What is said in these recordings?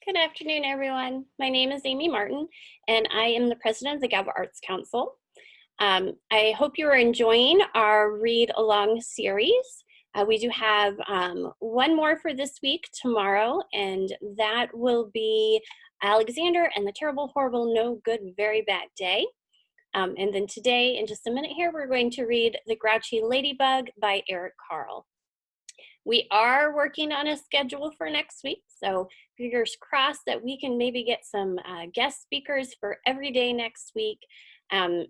Good afternoon, everyone. My name is Amy Martin, and I am the president of the Galva Arts Council. I hope you are enjoying our read along series. We do have one more for this week tomorrow, and that will be Alexander and the Terrible, Horrible, No Good, Very Bad Day. And then today, in just a minute here, we're going to read The Grouchy Ladybug by Eric Carle. We are working on a schedule for next week, so fingers crossed that we can maybe get some guest speakers for every day next week, and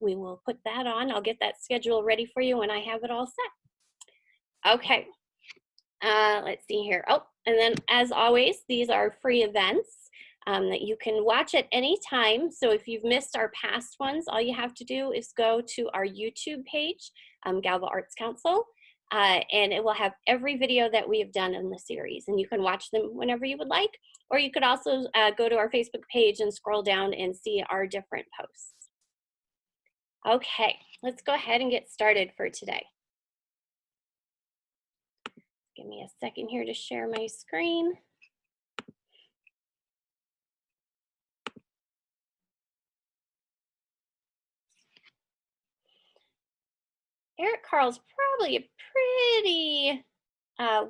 we will put that on. I'll get that schedule ready for you when I have it all set. Okay, let's see here. Oh, and then as always, these are free events that you can watch at any time. So if you've missed our past ones, all you have to do is go to our YouTube page, Galva Arts Council, and it will have every video that we have done in the series, and you can watch them whenever you would like, or you could also go to our Facebook page and scroll down and see our different posts. Okay, let's go ahead and get started for today. Give me a second here to share my screen. Eric Carle's probably a pretty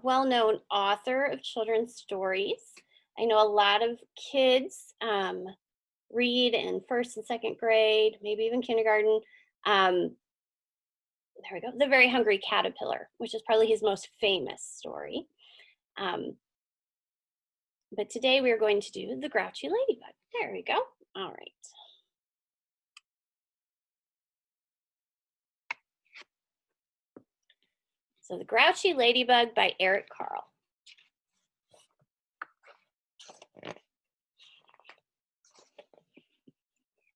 well-known author of children's stories. I know a lot of kids read in first and second grade, maybe even kindergarten. There we go, The Very Hungry Caterpillar, which is probably his most famous story. But today we are going to do The Grouchy Ladybug. There we go. All right. So The Grouchy Ladybug by Eric Carle.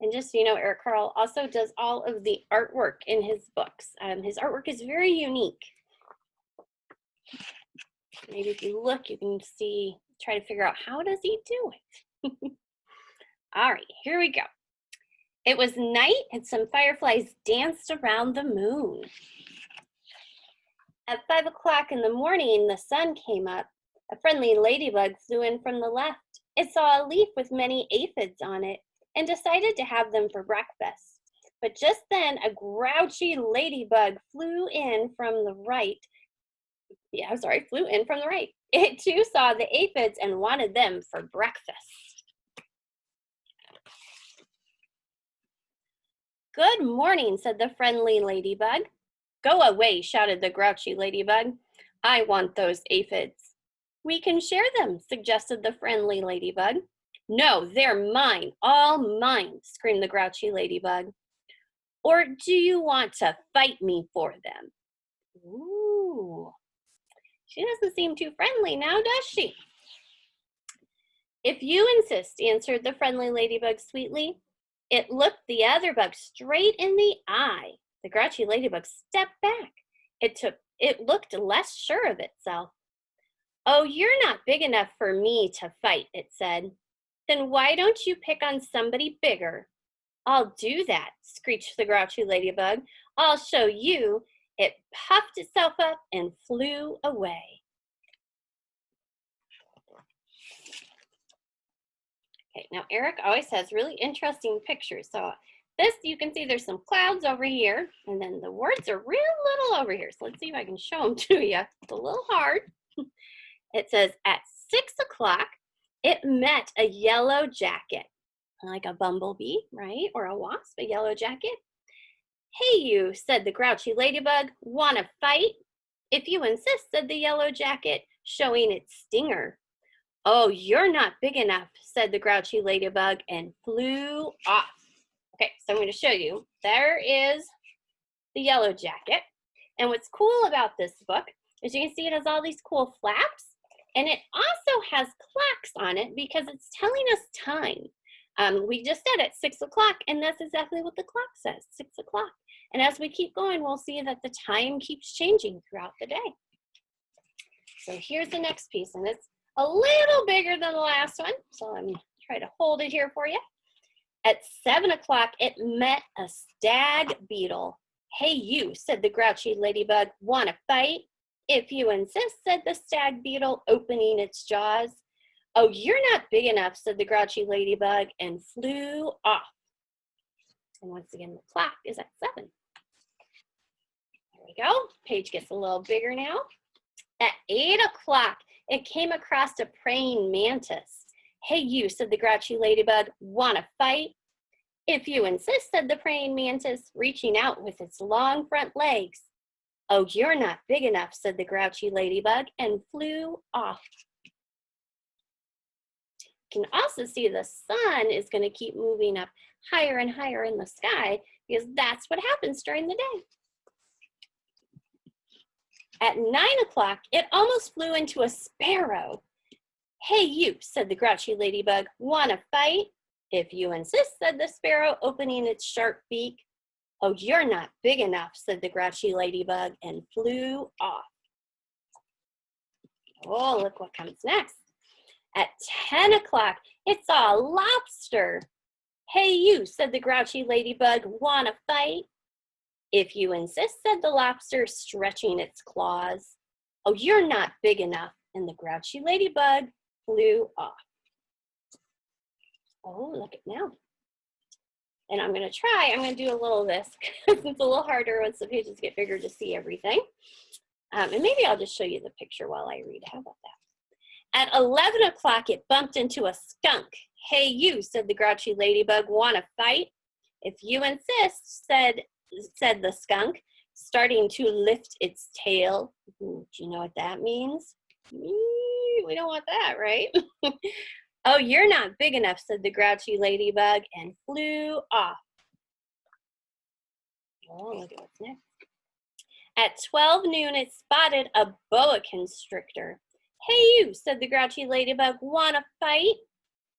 And just so you know, Eric Carle also does all of the artwork in his books. His artwork is very unique. Maybe if you look, you can see, try to figure out how does he do it. All right, here we go. It was night and some fireflies danced around the moon. At 5 o'clock in the morning, the sun came up. A friendly ladybug flew in from the left. It saw a leaf with many aphids on it and decided to have them for breakfast. But just then, a grouchy ladybug flew in from the right. Flew in from the right. It too saw the aphids and wanted them for breakfast. Good morning, said the friendly ladybug. Go away, shouted the grouchy ladybug. I want those aphids. We can share them, suggested the friendly ladybug. No, they're mine, all mine, screamed the grouchy ladybug. Or do you want to fight me for them? Ooh, she doesn't seem too friendly now, does she? If you insist, answered the friendly ladybug sweetly. It looked the other bug straight in the eye. The grouchy ladybug stepped back. It looked less sure of itself. Oh, you're not big enough for me to fight, it said. Then why don't you pick on somebody bigger? I'll do that, screeched the grouchy ladybug. I'll show you. It puffed itself up and flew away. Okay, now Eric always has really interesting pictures. So this, you can see there's some clouds over here, and then the words are real little over here. So let's see if I can show them to you. It's a little hard. It says, at 6 o'clock, it met a yellow jacket, like a bumblebee, right? Or a wasp, a yellow jacket. Hey you, said the grouchy ladybug, wanna fight? If you insist, said the yellow jacket, showing its stinger. Oh, you're not big enough, said the grouchy ladybug and flew off. Okay, so I'm going to show you. There is the yellow jacket. And what's cool about this book is you can see it has all these cool flaps. And it also has clocks on it because it's telling us time. We just said at 6 o'clock, and that's exactly what the clock says, 6 o'clock. And as we keep going, we'll see that the time keeps changing throughout the day. So here's the next piece, and it's a little bigger than the last one. So let me try to hold it here for you. At 7 o'clock, it met a stag beetle. Hey you, said the grouchy ladybug, wanna fight? If you insist, said the stag beetle, opening its jaws. "Oh, you're not big enough," said the grouchy ladybug, and flew off. And once again, the clock is at 7. There we go. Page gets a little bigger now. At 8 o'clock, it came across a praying mantis. "Hey, you," said the grouchy ladybug, "wanna fight?" "If you insist," said the praying mantis, reaching out with its long front legs. "Oh, you're not big enough," said the grouchy ladybug, and flew off. You can also see the sun is going to keep moving up higher and higher in the sky because that's what happens during the day. At 9 o'clock, it almost flew into a sparrow. "Hey, you," said the grouchy ladybug, "wanna fight?" "If you insist," said the sparrow, opening its sharp beak. "Oh, you're not big enough," said the grouchy ladybug, and flew off. Oh, look what comes next. At 10 o'clock, it saw a lobster. "Hey, you," said the grouchy ladybug, "wanna fight?" "If you insist," said the lobster, stretching its claws. "Oh, you're not big enough," and the grouchy ladybug flew off. Oh, look at now. And I'm going to do a little of this because it's a little harder once the pages get bigger to see everything. And maybe I'll just show you the picture while I read. How about that? At 11 o'clock, it bumped into a skunk. "Hey, you," said the grouchy ladybug, "wanna fight?" "If you insist," said the skunk, starting to lift its tail. Ooh, do you know what that means? We don't want that, right? "Oh, you're not big enough," said the grouchy ladybug, and flew off. Oh, look at what's next. At 12 noon, it spotted a boa constrictor. "Hey, you," said the grouchy ladybug, "wanna fight?"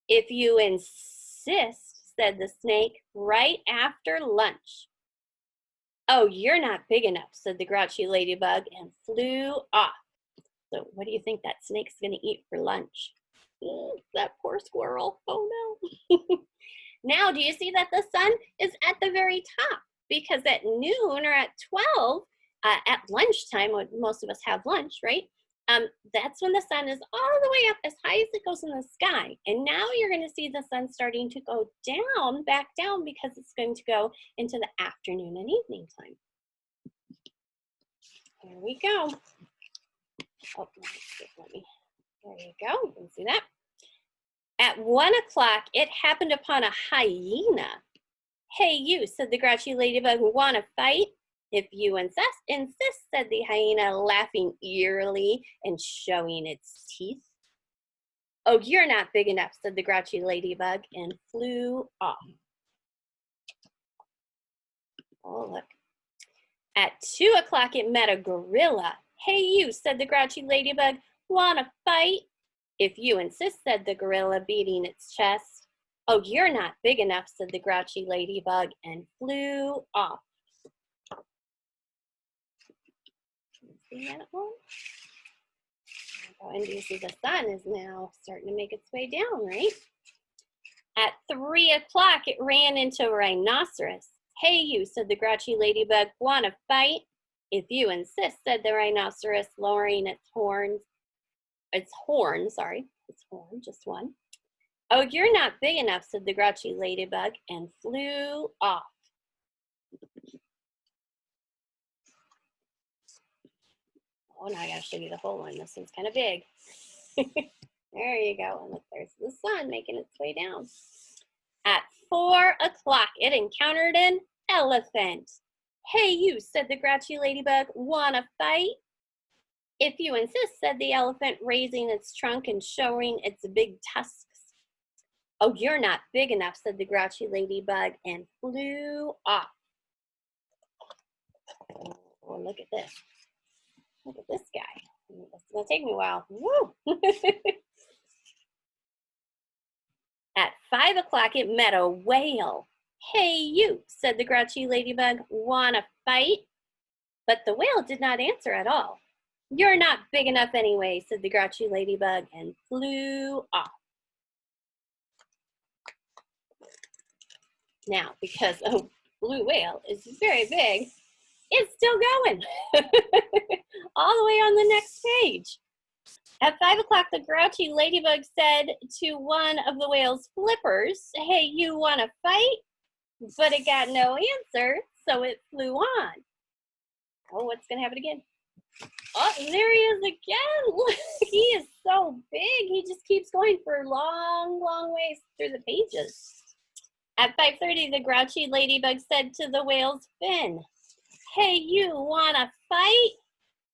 "If you insist," said the snake, "right after lunch." "Oh, you're not big enough," said the grouchy ladybug, and flew off. So what do you think that snake's going to eat for lunch? That poor squirrel. Oh, no. Now, do you see that the sun is at the very top? Because at noon or at 12, at lunchtime, when most of us have lunch, right? That's when the sun is all the way up as high as it goes in the sky. And now you're going to see the sun starting to go down, back down, because it's going to go into the afternoon and evening time. Here we go. Oh, there you go. You can see that. At 1 o'clock, it happened upon a hyena. "Hey, you," said the grouchy ladybug, "wanna fight?" "If you insist," said the hyena, laughing eerily and showing its teeth. "Oh, you're not big enough," said the grouchy ladybug, and flew off. Oh, look. At 2 o'clock, it met a gorilla. "Hey, you," said the grouchy ladybug, "wanna fight?" "If you insist," said the gorilla, beating its chest. "Oh, you're not big enough," said the grouchy ladybug, and flew off. See that one? And you see the sun is now starting to make its way down, right? At 3 o'clock, it ran into a rhinoceros. "Hey, you," said the grouchy ladybug, "wanna fight?" "If you insist," said the rhinoceros, lowering its horn, just one. "Oh, you're not big enough," said the grouchy ladybug, and flew off. Oh, now I gotta show you the whole one. This one's kind of big. There you go. And look, there's the sun making its way down. At 4 o'clock, it encountered an elephant. "Hey, you," said the grouchy ladybug, "wanna fight?" "If you insist," said the elephant, raising its trunk and showing its big tusks. "Oh, you're not big enough," said the grouchy ladybug, and flew off. Oh, look at this. Look at this guy. It's going to take me a while. Woo! At 5 o'clock, it met a whale. "Hey, you," said the grouchy ladybug, "wanna fight?" But the whale did not answer at all. "You're not big enough anyway," said the grouchy ladybug, and flew off. Now, because a blue whale is very big, it's still going all the way on the next page. At 5 o'clock, the grouchy ladybug said to one of the whale's flippers, "Hey, you want to fight?" But it got no answer, so it flew on. Oh, what's going to happen again? Oh, there he is again. Look, he is so big. He just keeps going for long, long ways through the pages. At 5:30, the grouchy ladybug said to the whale's fin, "Hey, you want to fight?"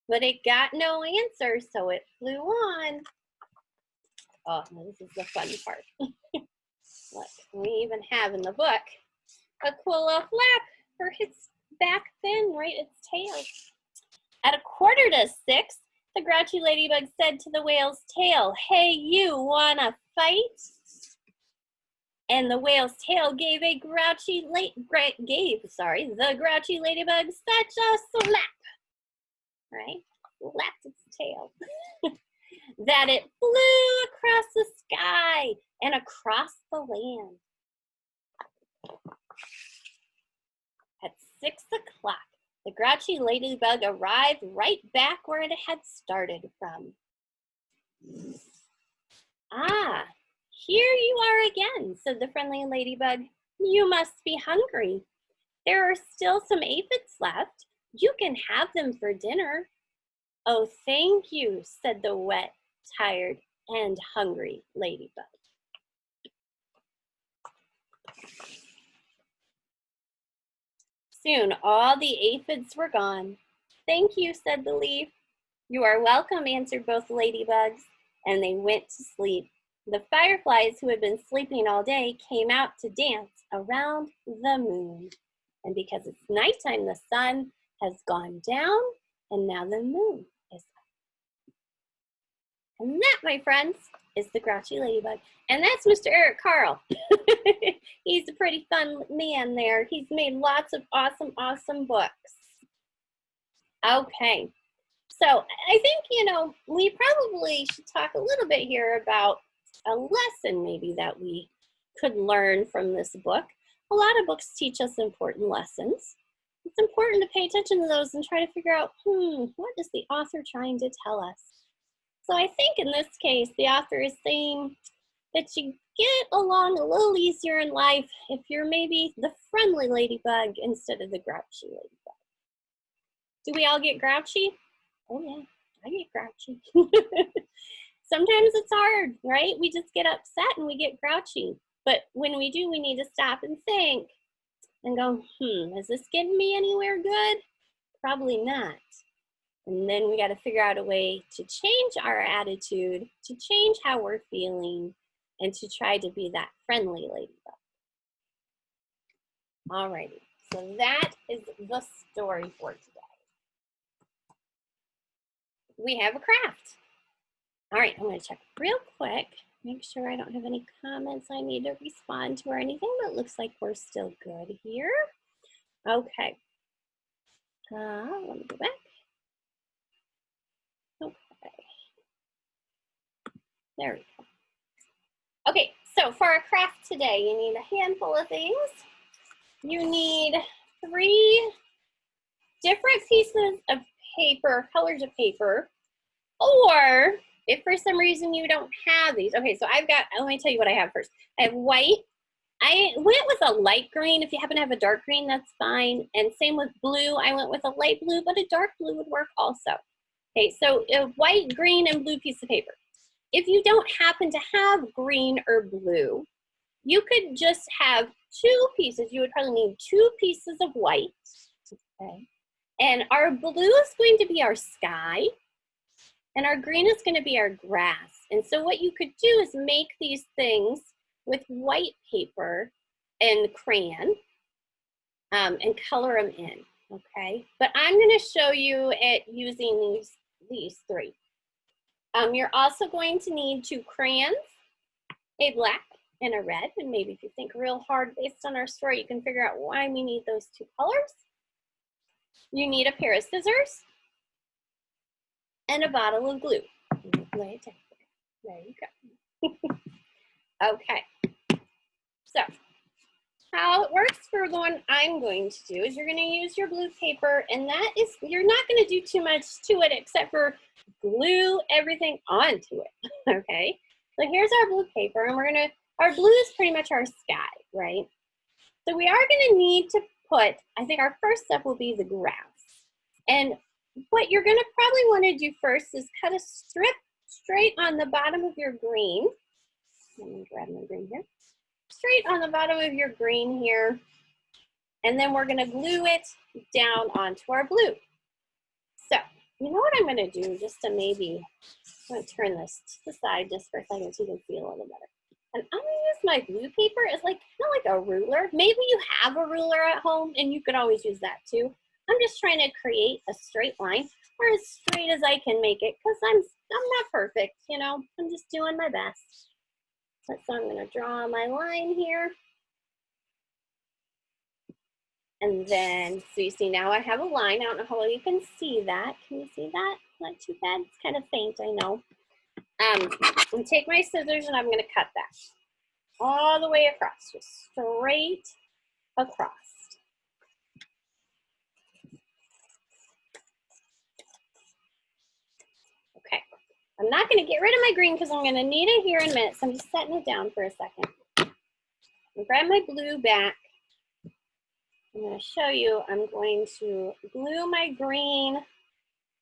But it got no answer, so it flew on. Oh, this is the fun part. Look, we even have in the book a cool little flap for its back fin, right? Its tail. At 5:45, the grouchy ladybug said to the whale's tail, "Hey, you wanna fight?" And the whale's tail gave the grouchy ladybug such a slap, right? Slapped its tail. That it flew across the sky and across the land. At 6 o'clock, the grouchy ladybug arrived right back where it had started from. "Ah, here you are again," said the friendly ladybug. "You must be hungry. There are still some aphids left. You can have them for dinner." "Oh, thank you," said the wet, tired, and hungry ladybug. Soon all the aphids were gone. "Thank you," said the leaf. "You are welcome," answered both ladybugs, and they went to sleep. The fireflies, who had been sleeping all day, came out to dance around the moon. And because it's nighttime, the sun has gone down, and now the moon is up. And that, my friends, is the Grouchy Ladybug. And that's Mr. Eric Carl. He's a pretty fun man there. He's made lots of awesome, awesome books. Okay, so I think, we probably should talk a little bit here about a lesson maybe that we could learn from this book. A lot of books teach us important lessons. It's important to pay attention to those and try to figure out, what is the author trying to tell us? So I think in this case, the author is saying that you get along a little easier in life if you're maybe the friendly ladybug instead of the grouchy ladybug. Do we all get grouchy? Oh yeah, I get grouchy. Sometimes it's hard, right? We just get upset and we get grouchy. But when we do, we need to stop and think and go, is this getting me anywhere good? Probably not. And then we got to figure out a way to change our attitude, to change how we're feeling, and to try to be that friendly ladybug. Alrighty, so that is the story for today. We have a craft. All right, I'm going to check real quick, make sure I don't have any comments I need to respond to or anything, but it looks like we're still good here. Okay. Let me go back. Okay. There we go. Okay, so for our craft today, you need a handful of things. You need 3 different pieces of paper, colors of paper, or if for some reason you don't have these. Okay, so let me tell you what I have first. I have white. I went with a light green. If you happen to have a dark green, that's fine. And same with blue. I went with a light blue, but a dark blue would work also. Okay, so a white, green, and blue piece of paper. If you don't happen to have green or blue, you could just have 2 pieces. You would probably need 2 pieces of white. Okay. And our blue is going to be our sky, and our green is going to be our grass. And so what you could do is make these things with white paper and crayon and color them in, okay? But I'm going to show you it using these 3. You're also going to need 2 crayons, a black and a red, and maybe if you think real hard based on our story, you can figure out why we need those 2 colors. You need a pair of scissors and a bottle of glue. Lay it down. There you go. Okay. So how it works for the one I'm going to do is you're going to use your blue paper, and that is, you're not going to do too much to it except for glue everything onto it, okay? So here's our blue paper, and our blue is pretty much our sky, right? So we are going to need to put, I think our first step will be the grass. And what you're going to probably want to do first is cut a strip straight on the bottom of your green. Let me grab my green here. Straight on the bottom of your green here, and then we're going to glue it down onto our blue. So, you know what I'm going to do just to maybe, I'm going to turn this to the side just for a second so you can see a little better. And I'm going to use my blue paper as like, kind of like a ruler. Maybe you have a ruler at home and you could always use that too. I'm just trying to create a straight line, or as straight as I can make it, because I'm not perfect, you know, I'm just doing my best. So I'm going to draw my line here. And then, so you see now I have a line. I don't know how well you can see that. Can you see that? Not too bad. It's kind of faint, I know. I'm going to take my scissors and I'm going to cut that all the way across, just straight across. Okay. I'm not going to get rid of my green because I'm going to need it here in a minute. So I'm just setting it down for a second. I'll grab my blue back. I'm going to show you, I'm going to glue my green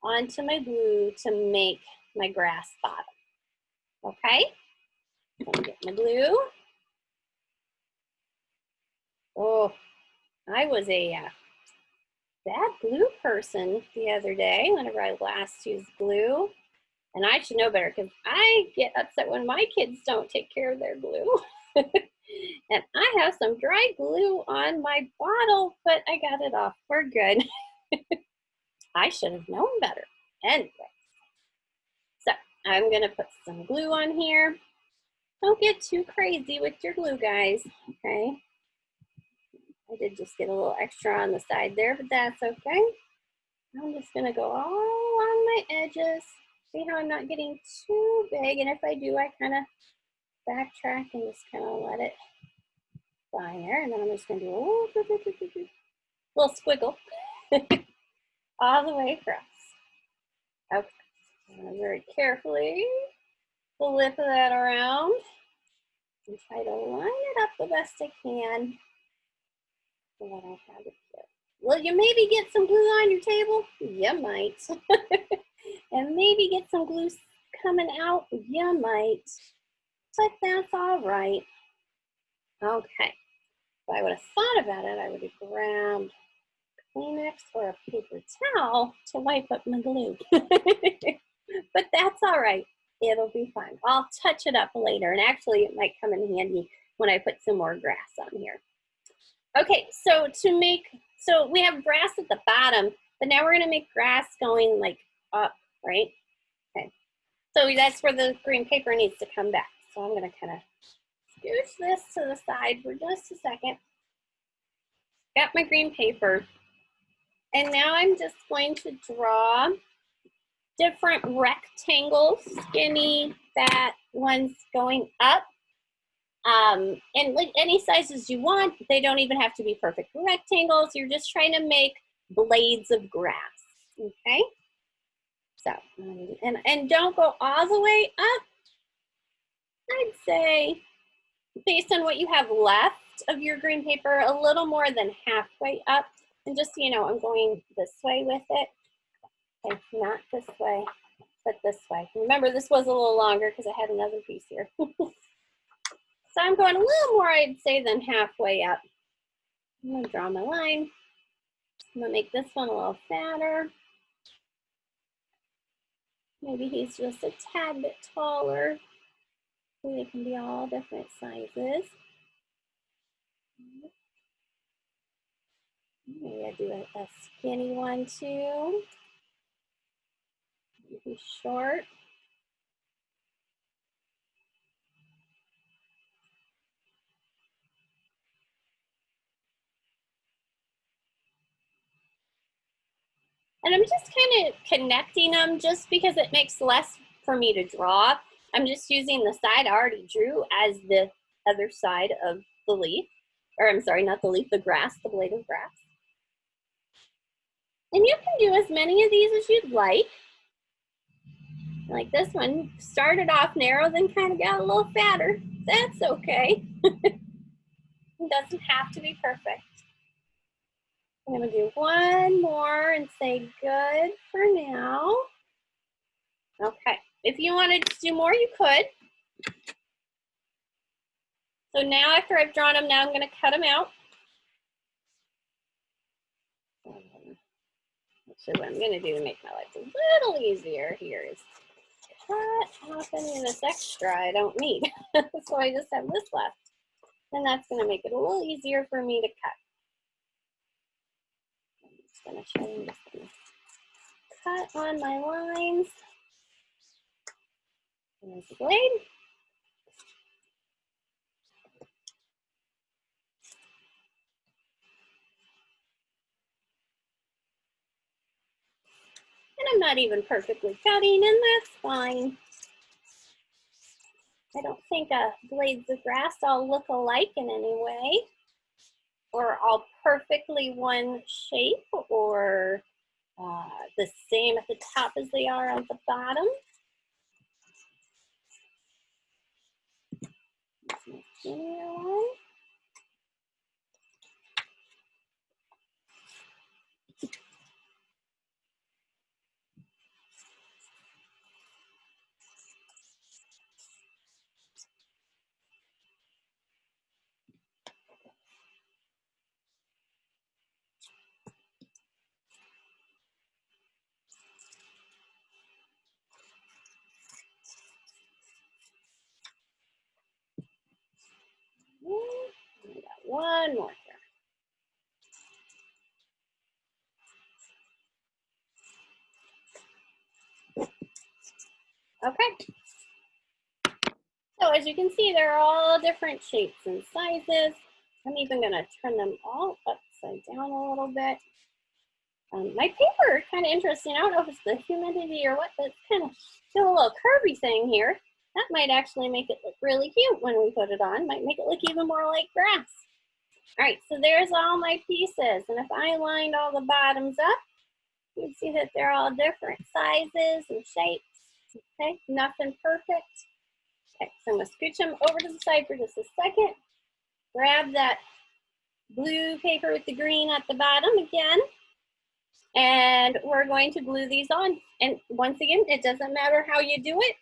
onto my blue to make my grass bottom. Okay? I'm going to get my blue. Oh, I was a bad glue person the other day whenever I last used glue. And I should know better because I get upset when my kids don't take care of their glue. And I have some dry glue on my bottle, but I got it off. We're good. I should have known better. Anyway, so I'm going to put some glue on here. Don't get too crazy with your glue, guys, okay? I did just get a little extra on the side there, but that's okay. I'm just going to go all along my edges. See how I'm not getting too big, and if I do, I kind of backtrack and just kind of let it fly there, and then I'm just going to do a little squiggle all the way across. Okay, very carefully flip that around and try to line it up the best I can so that I have it here. Will you maybe get some glue on your table? You might. And maybe get some glue coming out? You might. But that's all right. Okay. If I would have thought about it, I would have grabbed Kleenex or a paper towel to wipe up my glue. But that's all right. It'll be fine. I'll touch it up later, and actually it might come in handy when I put some more grass on here. Okay, so we have grass at the bottom, but now we're gonna make grass going like up, right? Okay, so that's where the green paper needs to come back. So I'm gonna kind of scooch this to the side for just a second. Got my green paper, and now I'm just going to draw different rectangles, skinny, fat ones going up. And like any sizes you want. They don't even have to be perfect rectangles. You're just trying to make blades of grass, okay? So, and don't go all the way up. I'd say, based on what you have left of your green paper, a little more than halfway up. And just so you know, I'm going this way with it. Okay, not this way, but this way. Remember, this was a little longer because I had another piece here. So I'm going a little more, I'd say, than halfway up. I'm going to draw my line. I'm going to make this one a little fatter. Maybe he's just a tad bit taller. So they can be all different sizes. Maybe I do a skinny one too. Maybe short. And I'm just kind of connecting them just because it makes less for me to draw. I'm just using the side I already drew as the other side of the leaf. or I'm sorry, not the leaf, the grass, the blade of grass. And you can do as many of these as you'd like. Like this one, started off narrow, then kind of got a little fatter. That's okay. It doesn't have to be perfect. I'm gonna do one more and say good for now. Okay, if you wanted to do more, you could. So now after I've drawn them, now I'm gonna cut them out. Actually, what I'm gonna do to make my life a little easier here is cut off any of this extra I don't need. So I just have this left. And that's gonna make it a little easier for me to cut. I'm just gonna show you, I'm just gonna cut on my lines. There's the blade. And I'm not even perfectly cutting, and that's fine. I don't think blades of grass all look alike in any way, or all perfectly one shape, or the same at the top as they are on the bottom. We got one more here. Okay. So as you can see, they're all different shapes and sizes. I'm even gonna turn them all upside down a little bit. My paper, kind of interesting. I don't know if it's the humidity or what, but it's kind of still a little curvy thing here. That might actually make it look really cute when we put it on. Might make it look even more like grass. All right, so there's all my pieces. And if I lined all the bottoms up, you'd see that they're all different sizes and shapes. Okay, nothing perfect. Okay, so I'm gonna scooch them over to the side for just a second. Grab that blue paper with the green at the bottom again. And we're going to glue these on. And once again, it doesn't matter how you do it.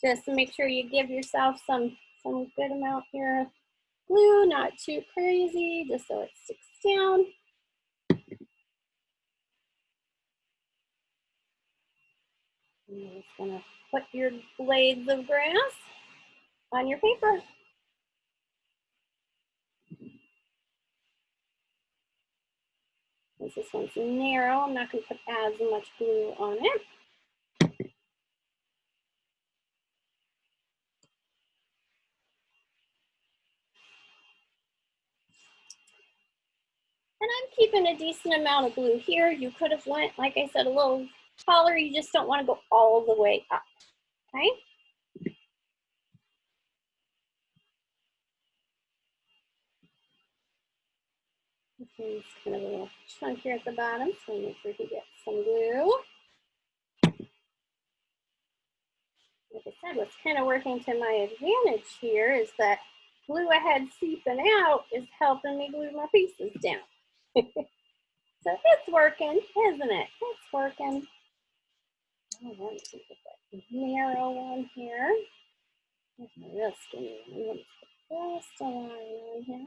Just make sure you give yourself some good amount here of glue, not too crazy, just so it sticks down. And you're just gonna put your blades of grass on your paper. Since this one's narrow, I'm not gonna put as much glue on it. And I'm keeping a decent amount of glue here. You could have went, like I said, a little taller. You just don't want to go all the way up, okay? This one's kind of a little chunkier at the bottom, so make sure you get some glue. Like I said, what's kind of working to my advantage here is that glue I had seeping out is helping me glue my pieces down. So it's working, isn't it? It's working. Oh, let me get that narrow one here. There's my real skinny one. Let me put just a line on him.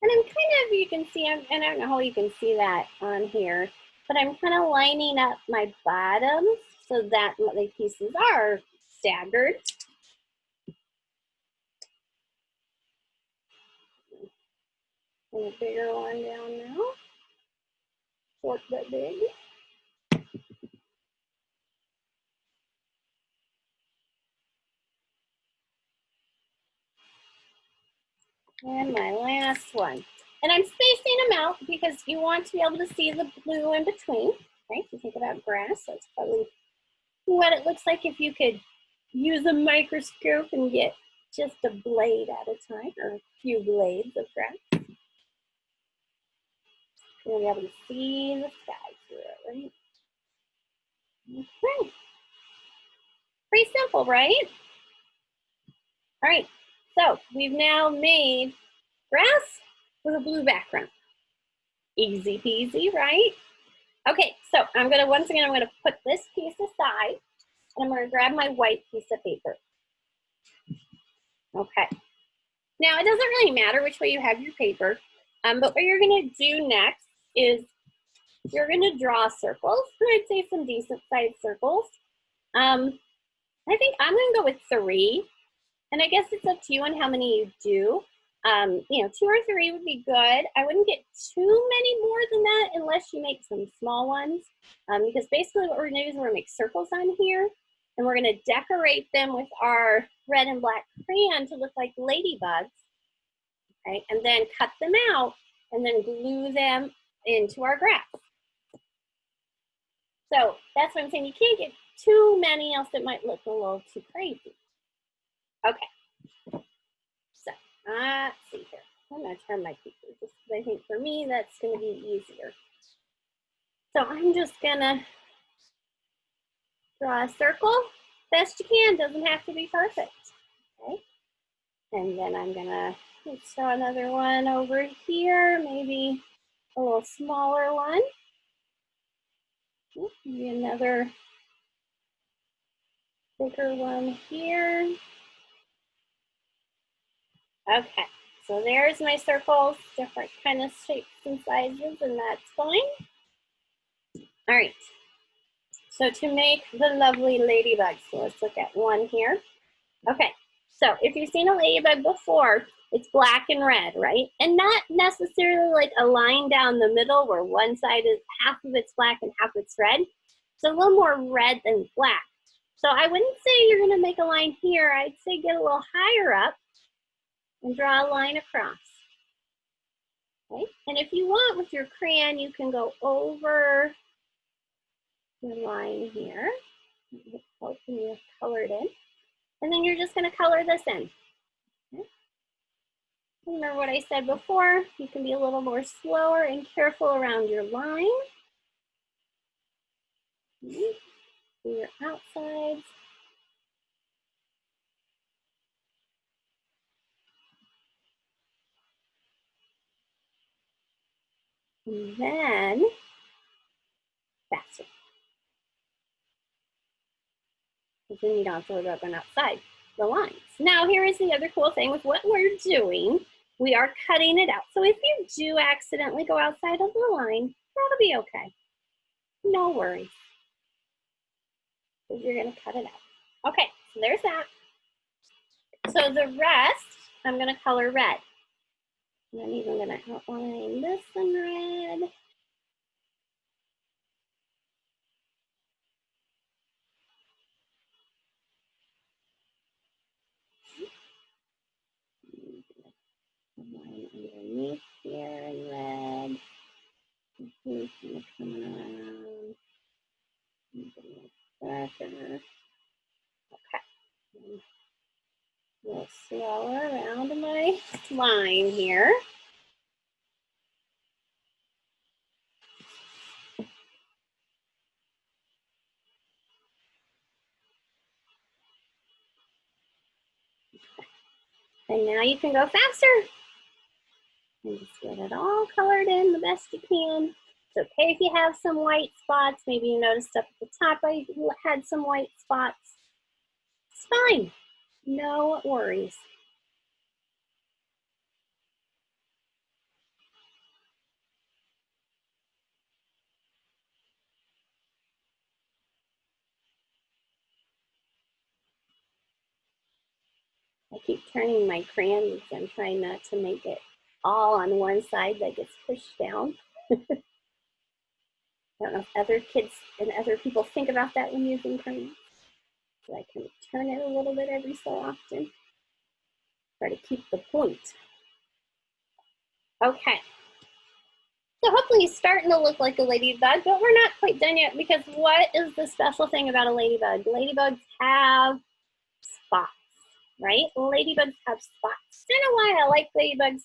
And I'm kind of, you can see, and I don't know how you can see that on here, but I'm kind of lining up my bottoms so that my pieces are staggered. And a bigger one down now. Short but big. And my last one. And I'm spacing them out because you want to be able to see the blue in between, right? If you think about grass, that's probably what it looks like if you could use a microscope and get just a blade at a time, or a few blades of grass. You'll be able to see the sky through it, right? Okay. Pretty simple, right? All right, so we've now made grass with a blue background. Easy peasy, right? Okay, so once again, I'm gonna put this piece aside, and I'm gonna grab my white piece of paper. Okay. Now, it doesn't really matter which way you have your paper, but what you're gonna do next is you're gonna draw circles, and I'd say some decent sized circles. I think I'm gonna go with 3, and I guess it's up to you on how many you do. You know, 2 or 3 would be good. I wouldn't get too many more than that unless you make some small ones, because basically what we're gonna do is we're gonna make circles on here, and we're gonna decorate them with our red and black crayon to look like ladybugs, right? And then cut them out and then glue them into our grass. So that's what I'm saying. You can't get too many, else it might look a little too crazy. Okay. So let's see here. I'm gonna turn my paper just because I think for me that's gonna be easier. So I'm just gonna draw a circle best you can. Doesn't have to be perfect. Okay. And then I'm gonna draw another one over here, maybe a little smaller one. Maybe another bigger one here. Okay, so there's my circles, different kind of shapes and sizes, and that's fine. All right, so to make the lovely ladybug, so let's look at one here. Okay, so if you've seen a ladybug before, it's black and red, right? And not necessarily like a line down the middle where one side is half of it's black and half it's red. It's a little more red than black. So I wouldn't say you're gonna make a line here. I'd say get a little higher up and draw a line across. Okay, and if you want with your crayon, you can go over the line here. Help you color it in. And then you're just gonna color this in. Okay. Remember what I said before, you can be a little more slower and careful around your line. Okay. Do your outsides. And then, faster. Because then you don't have to worry about going outside the lines. Now, here is the other cool thing with what we're doing. We are cutting it out. So if you do accidentally go outside of the line, that'll be okay. No worries. Because you're gonna cut it out. Okay, so there's that. So the rest, I'm gonna color red. And I'm even gonna outline this in red. Line underneath here in red. Here's kind of coming around. Darker. Okay. A little slower around my line here. And now you can go faster. And just get it all colored in the best you can. It's okay if you have some white spots. Maybe you noticed up at the top I had some white spots. It's fine. No worries. I keep turning my crayon because I'm trying not to make it all on one side that gets pushed down. I don't know if other kids and other people think about that when using crayons. So I can turn it a little bit every so often. Try to keep the point. Okay, So hopefully he's starting to look like a ladybug, but we're not quite done yet because what is the special thing about a ladybug? Ladybugs have spots, right? Ladybugs have spots. You know why I like ladybugs?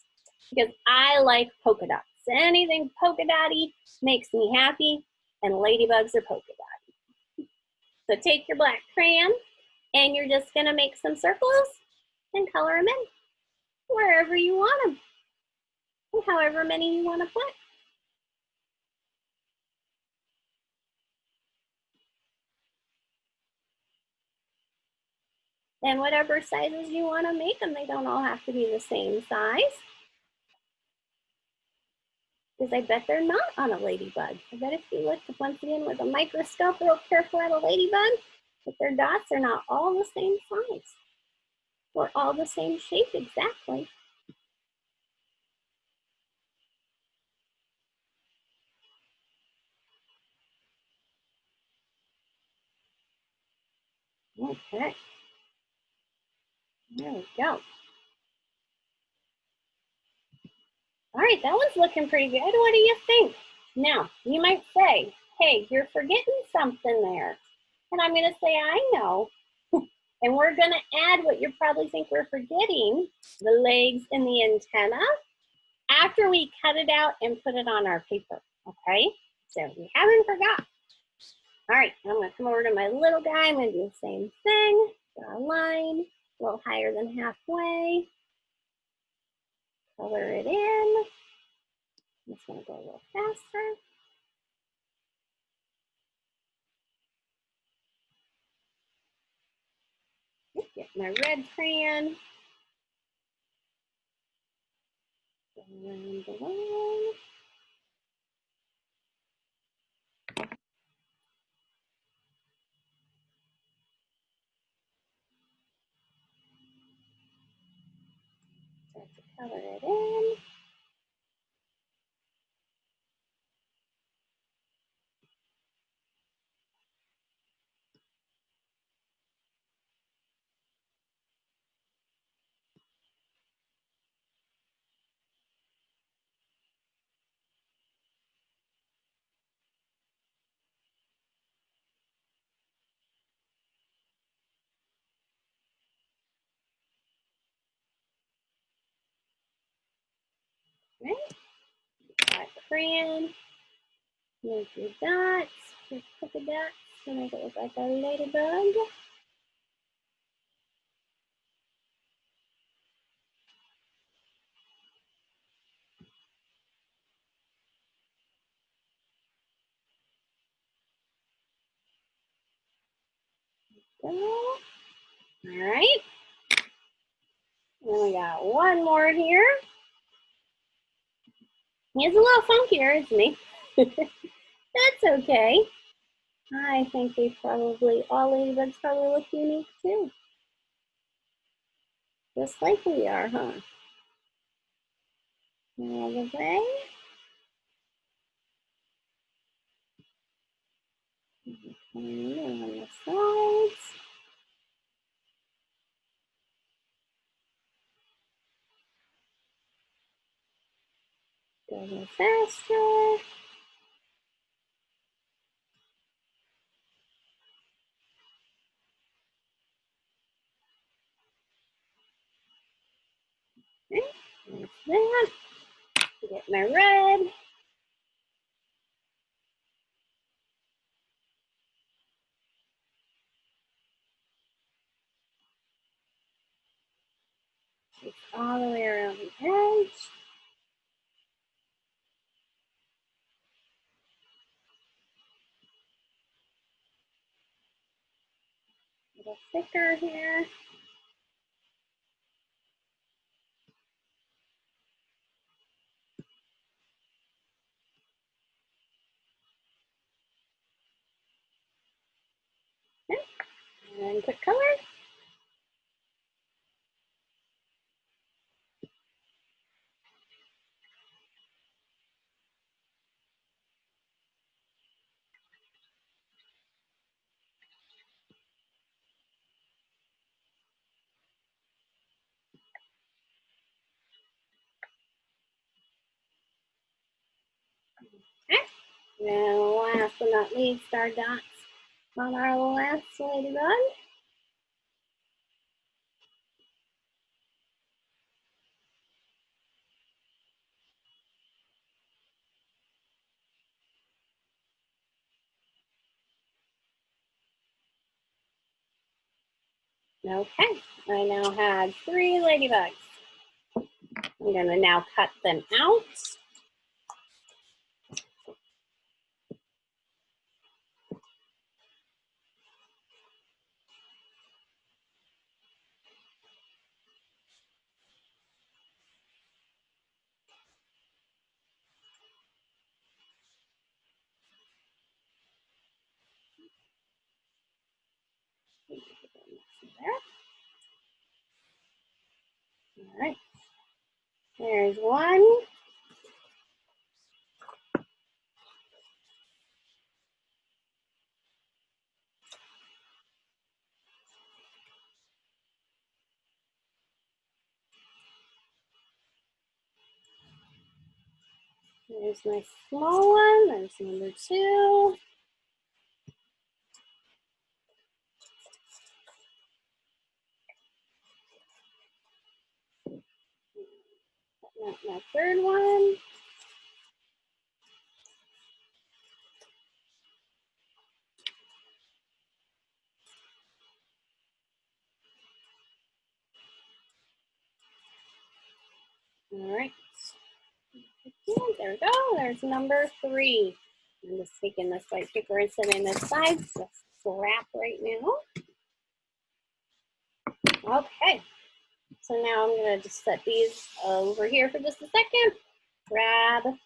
Because I like polka dots. Anything polka dotty makes me happy, and ladybugs are polka dotty. So take your black crayon, and you're just gonna make some circles and color them in wherever you want them, and however many you want to put. And whatever sizes you want to make them, they don't all have to be the same size. Because I bet they're not on a ladybug. I bet if you looked once again with a microscope real careful at a ladybug, that their dots are not all the same size or all the same shape exactly. Okay, there we go. All right, that one's looking pretty good. What do you think? Now, you might say, hey, you're forgetting something there. And I'm gonna say, I know. And we're gonna add what you probably think we're forgetting, the legs and the antenna, after we cut it out and put it on our paper, okay? So we haven't forgot. All right, I'm gonna come over to my little guy. I'm gonna do the same thing. Draw a line, a little higher than halfway. Color it in. I'm just gonna go a little faster. Get my red crayon. Around the line. Start to color it in. Right? Got crayon. Make your dots, your polka dots to make it look like a ladybug. Go. All right. And we got one more here. He's a little funkier, isn't he? That's okay. I think they probably, all ladybugs probably look unique too. Just like we are, huh? All the way. And on the sides. Go a little faster. Okay. There's that. Get my red. Take all the way around the edge. A little thicker here. Okay. And put color. Okay. And last but not least, our dots on our last ladybug. Okay, I now have 3 ladybugs. I'm gonna now cut them out. There. All right, there's one. There's my small one. There's number 2. My 3rd one. All right. There we go. There's number 3. I'm just taking this white paper and setting this aside. Just scrap right now. Okay. So now I'm gonna just set these over here for just a second. Grab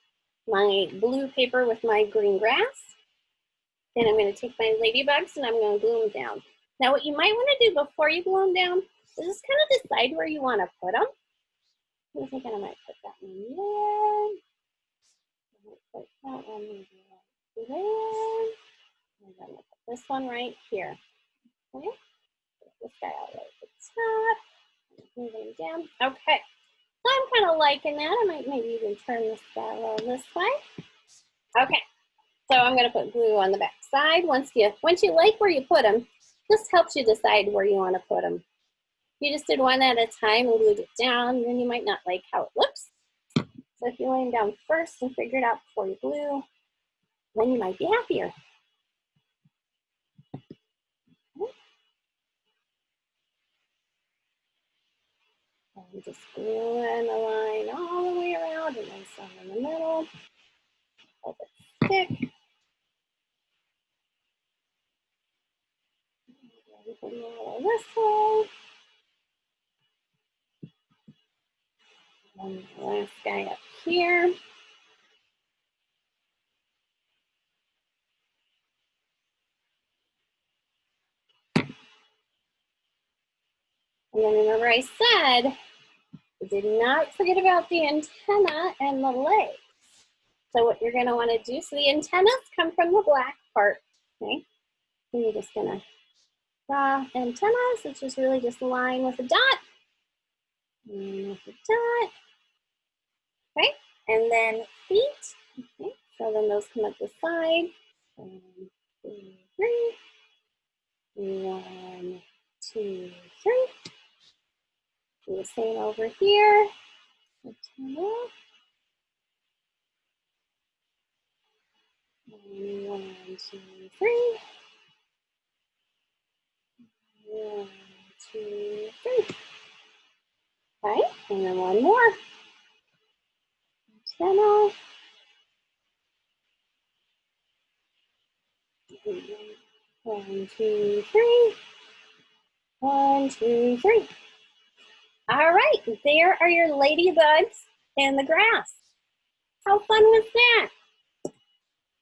my blue paper with my green grass. Then I'm gonna take my ladybugs and I'm gonna glue them down. Now what you might wanna do before you glue them down is just kind of decide where you wanna put them. I'm thinking I might put that one there. I might put that one maybe right there. And then I'll put this one right here. Okay, put this guy all the way at the top. Move them down. Okay, so I'm kind of liking that. I might maybe even turn this guy a little this way. Okay, so I'm gonna put glue on the back side. Once you like where you put them, this helps you decide where you want to put them. If you just did one at a time and glued it down, then you might not like how it looks. So if you lay them down first and figure it out before you glue, then you might be happier. And just glue in the line all the way around and then some in the middle. Hold it stick. Put a little this way. And the last guy up here. And then remember I said, did not forget about the antenna and the legs. So what you're gonna wanna do, so the antennas come from the black part, okay? So you're just gonna draw antennas, which is really just a line with a dot. And with a dot, okay? And then feet, okay? So then those come up the side. 1, 2, 3. 1, 2, 3. Do the same over here. Antenna. 1, 2, 3. 1, 2, 3. Okay, and then one more. Antenna. 1, 2, 3. 1, 2, 3. All right, there are your ladybugs in the grass. How fun was that?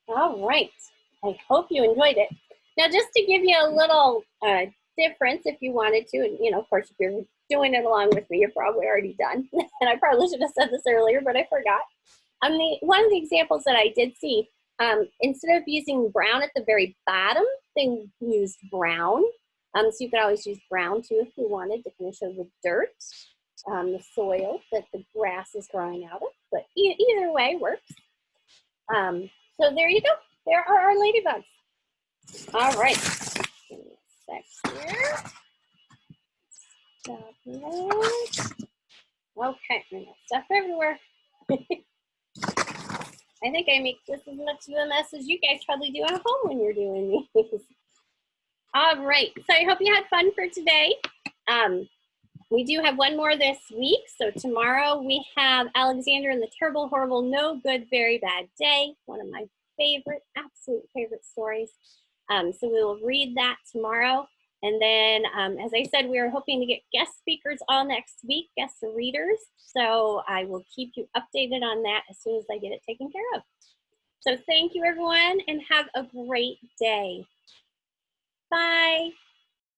All right, I hope you enjoyed it. Now, just to give you a little difference, if you wanted to, and of course, if you're doing it along with me, you're probably already done. And I probably should have said this earlier, but I forgot. One of the examples that I did see, instead of using brown at the very bottom, they used brown. So you could always use brown too if you wanted to kind of show the dirt, the soil that the grass is growing out of. But either way works. So there you go. There are our ladybugs. All right. Give me a sec here. Stop that. Okay, I got stuff everywhere. I think I make just as much of a mess as you guys probably do at home when you're doing these. All right, so I hope you had fun for today. We do have one more this week. So tomorrow we have Alexander and the Terrible, Horrible, No Good, Very Bad Day. One of my favorite, absolute favorite stories. So we will read that tomorrow. And then, as I said, we are hoping to get guest speakers all next week, guest readers. So I will keep you updated on that as soon as I get it taken care of. So thank you, everyone, and have a great day. Bye.